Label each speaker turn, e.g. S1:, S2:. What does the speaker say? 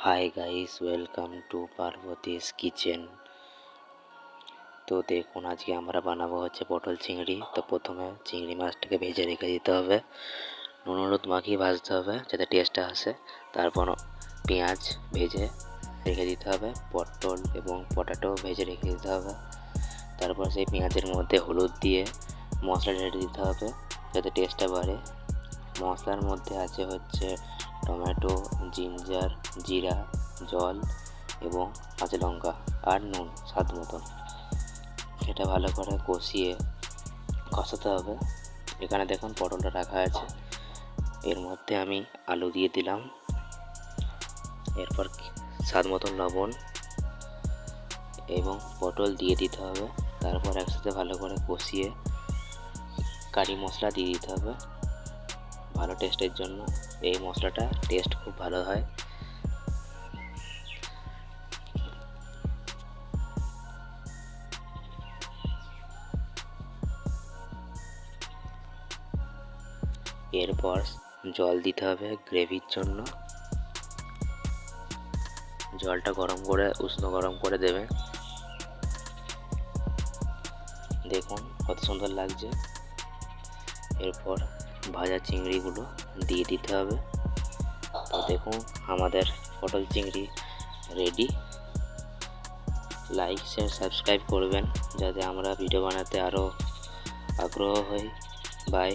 S1: High guys, welcome to Parvati's kitchen. তো দেখুন, আজকে আমরা বানাবো হচ্ছে পটল চিংড়ি। তো প্রথমে চিংড়ি মাছটাকে ভেজে রেখে দিতে হবে, নুন হলুদ মাখিয়ে ভাজতে হবে যাতে টেস্টটা আসে। তারপর পেঁয়াজ ভেজে রেখে দিতে হবে, পটল এবং পটাটো ভেজে রেখে দিতে হবে। তারপর সেই পেঁয়াজের মধ্যে হলুদ দিয়ে মশলা ঢেলে দিতে হবে যাতে টেস্টটা বাড়ে। মশলার মধ্যে আছে হচ্ছে টমেটো, জিঞ্জার, জিরা, জল এবং কাঁচা লঙ্কা আর নুন স্বাদ মতন। এটা ভালো করে কষাতে হবে। এখানে দেখুন পটলটা রাখা আছে, এর মধ্যে আমি আলু দিয়ে দিলাম। এরপর স্বাদ মতন লবণ এবং পটল দিয়ে দিতে হবে। তারপর একসাথে ভালো করে কষিয়ে কারি মশলা দিয়ে দিতে হবে ভালো টেস্টের জন্য। এই মশলাটা টেস্ট খুব ভালো হয়। এরপর জল দিতে হবে গ্রেভির জন্য। জলটা উষ্ণ গরম করে দেবে। দেখুন কত সুন্দর লাগছে। এরপর ভাজা চিংড়িগুলো দিয়ে দিতে হবে। তো দেখুন আমাদের পটল চিংড়ি রেডি। লাইক শেয়ার সাবস্ক্রাইব করবেন যাতে আমরা ভিডিও বানাতে আরও আগ্রহ হই। বাই।